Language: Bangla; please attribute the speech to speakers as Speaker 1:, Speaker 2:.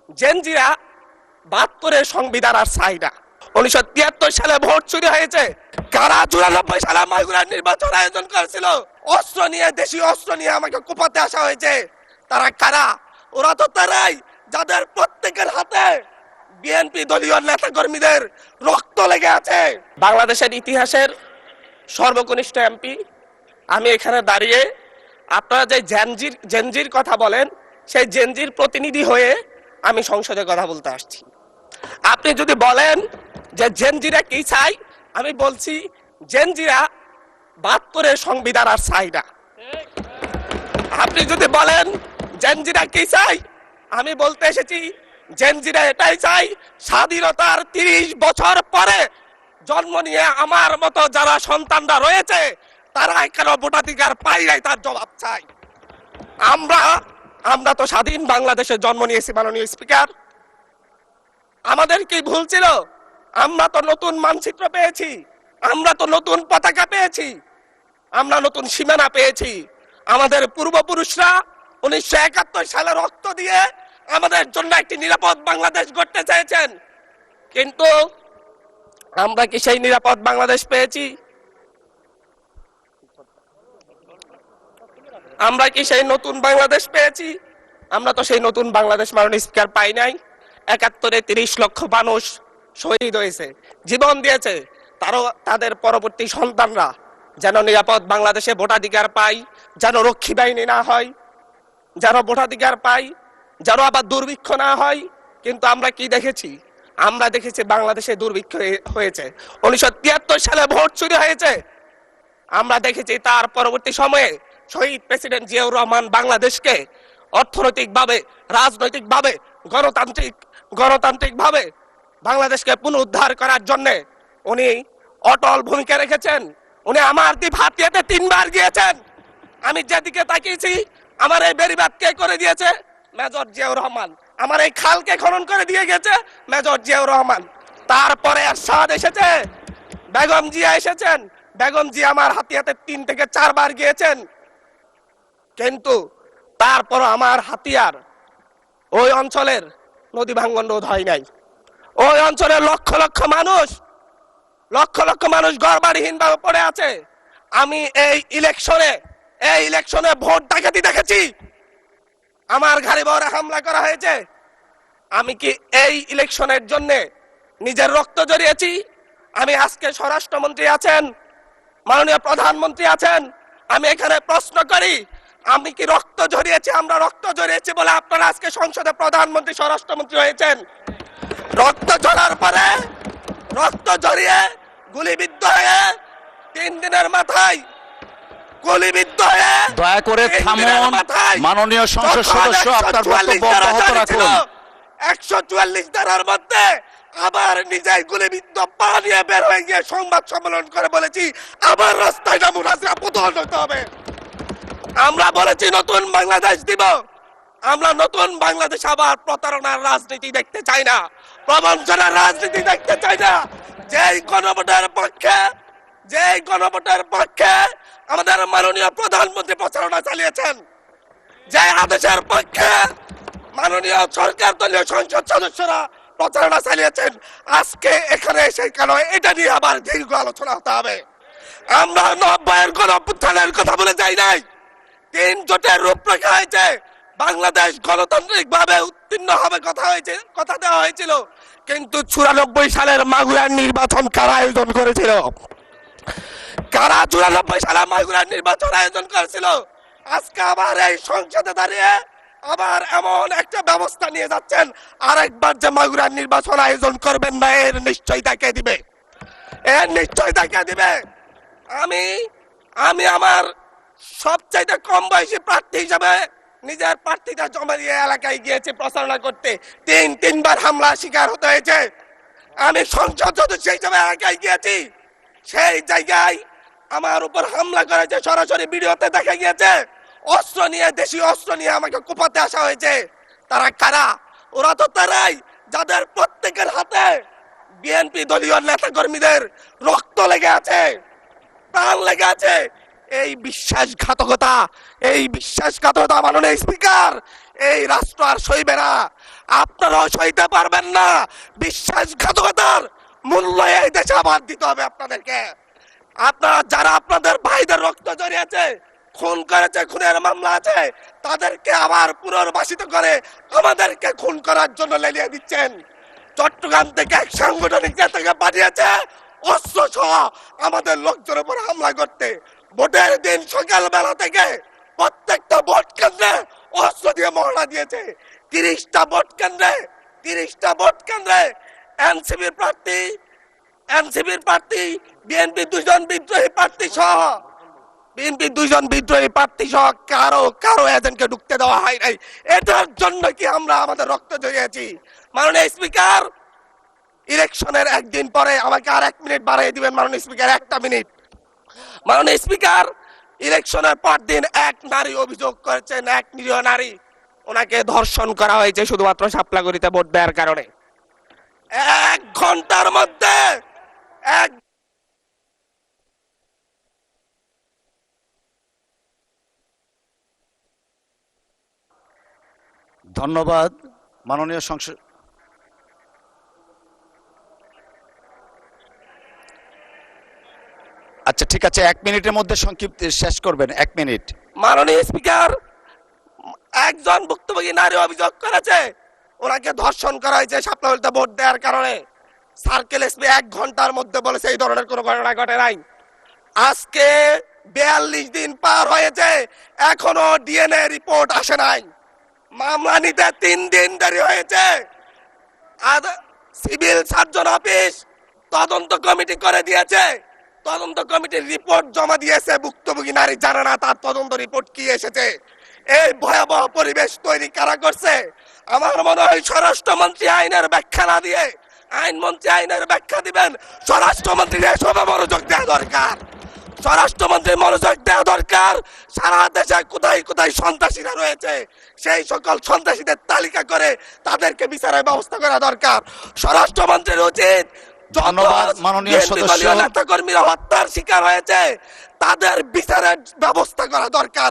Speaker 1: জেনজিরা ৭২-এর সংবিধান আর চাই না। ১৯৭৩ সালে ভোট চুরি হয়েছে। কারা ৯৪ সালে মাগুরার নির্বাচন আয়োজন করেছিল? অস্ত্র নিয়ে, দেশীয় অস্ত্র নিয়ে আমাকে কোপাতে আসা হয়েছে। তারা কারা? ওরা তো তারাই যাদের প্রত্যেকের হাতে বিএনপি দলীয় নেতা কর্মীদের রক্ত লেগে আছে। বাংলাদেশের ইতিহাসের সর্বকনিষ্ঠ এমপি আমি এখানে দাঁড়িয়ে, আপনারা যে জেনজির কথা বলেন, সেই জেনজির প্রতিনিধি হয়ে আমি সংসদে কথা বলতে আসছি। আপনি যদি বলেন যে জেনজিরা কি চাই, আমি বলছি জেনজিরা ৭২-এর সংবিধান আর চাই না। আপনি যদি বলেন জেনজিরা কি চাই, আমি বলতে এসেছি জেনজিরা এটাই চাই, স্বাধীনতার ৩০ বছর পরে জন্ম নিয়ে আমার মতো যারা সন্তানরা রয়েছে তারা কেন ভোটাধিকার পাই নাই, তার জবাব চাই। আমরা তো স্বাধীন বাংলাদেশে জন্ম নিয়েছি মাননীয় স্পিকার। আমাদের কি ভুল ছিল? আমরা তো নতুন মানচিত্র পেয়েছি, আমরা তো নতুন পতাকা পেয়েছি, আমরা নতুন সীমানা পেয়েছি। আমাদের পূর্বপুরুষরা ১৯৭১ সালে রক্ত দিয়ে আমাদের জন্য একটি নিরাপদ বাংলাদেশ গড়তে চেয়েছেন, কিন্তু আমরা কি সেই নিরাপদ বাংলাদেশ পেয়েছি? আমরা কি সেই নতুন বাংলাদেশ পেয়েছি? আমরা তো সেই নতুন বাংলাদেশ মাননীয় স্পিকার পাই নাই। ৭১-এ ৩০ লক্ষ মানুষ শহীদ হয়েছে, জীবন দিয়েছে। তাদের পরবর্তী সন্তানরা যেন নিরাপদ বাংলাদেশে ভোটাধিকার পায়, যেন রক্ষী বাহিনী না হয়, যেন ভোটাধিকার পায়, যেন আবার দুর্ভিক্ষ না হয়। কিন্তু আমরা কি দেখেছি? আমরা দেখেছি বাংলাদেশে দুর্ভিক্ষ হয়েছে। ১৯৭৩ সালে ভোট চুরি হয়েছে। আমরা দেখেছি তার পরবর্তী সময়ে শহীদ প্রেসিডেন্ট জিয়াউর রহমান বাংলাদেশকে অর্থনৈতিকভাবে, রাজনৈতিকভাবে, গণতান্ত্রিকভাবে বাংলাদেশকে পুনরুদ্ধার করার জন্য উনি অটল ভূমিকা রেখেছেন। উনি আমার দ্বীপ হাতিয়াতে ৩ বার গিয়েছেন। আমি যেদিকে তাকিয়েছি, আমার এই বেড়িবাঁধ কে করে দিয়েছে? মেজর জিয়াউর রহমান। আমার এই খালকে খনন করে দিয়ে গেছে মেজর জিয়াউর রহমান। তারপরে এরশাদ এসেছে, বেগম জিয়া এসেছেন। বেগম জিয়া আমার হাতিয়াতে ৩ থেকে ৪ বার গিয়েছেন, কিন্তু তারপর আমার হাতিয়ার ওই অঞ্চলের নদী ভাঙ্গন রোধ হয় নাই। ওই অঞ্চলের লক্ষ লক্ষ মানুষ ঘরবাড়িহীন ভাবে পড়ে আছে। আমি এই ইলেকশনে ভোট ডাকাতি দেখেছি। আমার ঘরে বড় হামলা করা হয়েছে। আমি কি এই ইলেকশনের জন্য নিজের রক্ত জড়িয়েছি? আমি আজকে স্বরাষ্ট্রমন্ত্রী আছেন, মাননীয় প্রধানমন্ত্রী আছেন, আমি এখানে প্রশ্ন করি, আমি কি রক্ত ঝরিয়েছি? আমরা রক্ত ঝরিয়েছি বলে আপনারা আজকে সংসদে প্রধানমন্ত্রী, স্বরাষ্ট্রমন্ত্রী হয়েছেন। রক্ত ঝরার পরে, রক্ত ঝরিয়ে গুলিবিদ্ধ হয়ে ৩ দিনের মাথায় গুলিবিদ্ধ হয়ে,
Speaker 2: দয়া করে থামুন মাননীয় সংসদ সদস্য, আপনার বক্তব্য অব্যাহত রাখুন।
Speaker 1: ১৪৪ ধারার মধ্যে আবার নিজেই গুলিবিদ্ধ পা নিয়ে বের হয়ে গিয়ে সংবাদ সম্মেলন করে বলেছি আবার রাস্তায় নামুন, হাসিনা পতন হতে হবে। আমরা বলেছি নতুন বাংলাদেশ দিব। আমরা নতুন বাংলাদেশ আবার প্রতারণার রাজনীতি দেখতে চাই না, প্রবঞ্চনার রাজনীতি দেখতে চাই না। যেই গণভোটের পক্ষে আমাদের মাননীয় প্রধানমন্ত্রী প্রচারণা চালিয়েছেন, যে আদেশের পক্ষে মাননীয় সরকার দলীয় সংসদ সদস্যরা প্রচারণা চালিয়েছেন, আজকে এখানে এসে কেন এটা নিয়ে আবার দীর্ঘ আলোচনা হতে হবে? আমরা ৯০-এর গণঅভ্যুত্থানের কথা বলে যাই নাই। ৩ জোটের রূপরেখা হয়েছে, বাংলাদেশ গণতান্ত্রিক ভাবে উত্তীর্ণ হবে কথা দেওয়া হয়েছিল, কিন্তু ৯৪ সালের মাগুরার নির্বাচন কারা আয়োজন করেছিল? কারা ৯৪ সালে মাগুরার নির্বাচন আয়োজন করেছিল? আজকে আবার এই সংসদে দাঁড়িয়ে আবার এমন একটা ব্যবস্থা নিয়ে যাচ্ছেন, আরেকবার যে মাগুরার নির্বাচন আয়োজন করবেন না, এর নিশ্চয়তা কে দিবে? আমি আমার সবচাইতে কম বয়সী প্রার্থী হিসেবে নিজের প্রার্থীটা জমা দিয়ে এলাকায় গিয়েছি প্রচারণা করতে। ৩বার হামলা শিকার হতে হয়েছে। আমি সংসদ সদস্য হিসেবে এলাকায় গিয়েছি, সেই জায়গায় আমার উপর হামলা করেছে, সরাসরি ভিডিওতে দেখা গিয়েছে। অস্ত্র নিয়ে, দেশীয় অস্ত্র নিয়ে আমাকে কোপাতে আসা হয়েছে। তারা কারা? ওরা তো তারাই যাদের প্রত্যেকের হাতে বিএনপি দলীয় নেতা কর্মীদের রক্ত লেগে আছে, প্রাণ লেগে আছে। এই বিশ্বাসঘাতকতা মাননীয় স্পিকার, এই রাষ্ট্র আর সইবে না। আপনারাও সইতে পারবেন না। বিশ্বাসঘাতকতার মূল্য এই দেশে আবার দিতে হবে আপনাদেরকে। আপনারা যারা আপনাদের ভাইদের রক্ত জড়িয়েছে, খুন করেছে, খুনের মামলা আছে, তাদেরকে আবার পুনর্বাসিত করে আমাদেরকে খুন করার জন্য লেলিয়ে দিচ্ছেন। চট্টগ্রাম থেকে এক সাংগঠনিক নেতাকে পাঠিয়েছে অস্ত্র সহ আমাদের লোকজনের উপর হামলা করতে। ভোটের দিন সকালবেলা থেকে প্রত্যেকটা ভোট কেন্দ্রে অস্ত্র দিয়ে মহড়া দিয়েছে। 30টা ভোট কেন্দ্রে এনসিপির প্রার্থী, বিএনপি দুজন বিদ্রোহী প্রার্থী সহ কারো এজেন্টকে ঢুকতে দেওয়া হয় নাই। এটার জন্য কি আমরা আমাদের রক্ত জড়িয়েছি? মাননীয় স্পিকার, ইলেকশনের একদিন পরে আমাকে আর 1 মিনিট বাড়িয়ে দিবেন মাননীয় স্পিকার, 1টা মিনিট। মাননীয় স্পিকার, ইলেকশনের পর দিন এক নারী অভিযোগ করেছেন, এক নিরীহ নারী, ওনাকে ধর্ষণ করা হয়েছে শুধুমাত্র শাপলাগড়িতে ভোট দেওয়ার কারণে। 1 ঘন্টার মধ্যে
Speaker 2: ধন্যবাদ মাননীয় সংসদ। আচ্ছা ঠিক আছে, 1 মিনিটের মধ্যে সংক্ষিপ্ত শেষ করবেন, 1 মিনিট।
Speaker 1: মাননীয় স্পিকার, একজন ভুক্তভোগী নারী অভিযোগ করেছে ওনাকে ধর্ষণ করা হয়েছে শাপলাগড়িতে ভোট দেওয়ার কারণে। সার্কেল এসপি 1 ঘন্টার মধ্যে বলেছে এই ধরনের কোনো ঘটনা ঘটে নাই। আজকে 42 দিন পার হয়েছে, এখনো ডিএনএ রিপোর্ট আসে নাই। মামলা নিতে 3 দিন দেরি হয়েছে। সিভিল সার্জন অফিস তদন্ত কমিটি করে দিয়েছে, তদন্ত কমিটির রিপোর্ট জমা দিয়েছে। ভুক্তভোগী নারী জানে না তার তদন্ত রিপোর্ট কি এসেছে। এই ভয়াবহ পরিবেশ তৈরি কারা করছে? আমার মনে হয় স্বরাষ্ট্রমন্ত্রী আইনের ব্যাখ্যা না দিয়ে, আইনমন্ত্রী আইনের ব্যাখ্যা দিবেন, স্বরাষ্ট্রমন্ত্রীর এসবে মনোযোগ দেওয়া দরকার। স্বরাষ্ট্রমন্ত্রীর মনোযোগ দেওয়া দরকার। সারা দেশে কোথায় কোথায় সন্ত্রাসীরা রয়েছে সেই সকল সন্ত্রাসীদের তালিকা করে তাদেরকে বিচারের ব্যবস্থা করা দরকার। স্বরাষ্ট্রমন্ত্রীর উচিত
Speaker 2: ধন্যবাদ মাননীয় সদস্য।
Speaker 1: নেতা কর্মীরা হত্যার শিকার হয়েছে তাদের বিচারের ব্যবস্থা করা দরকার।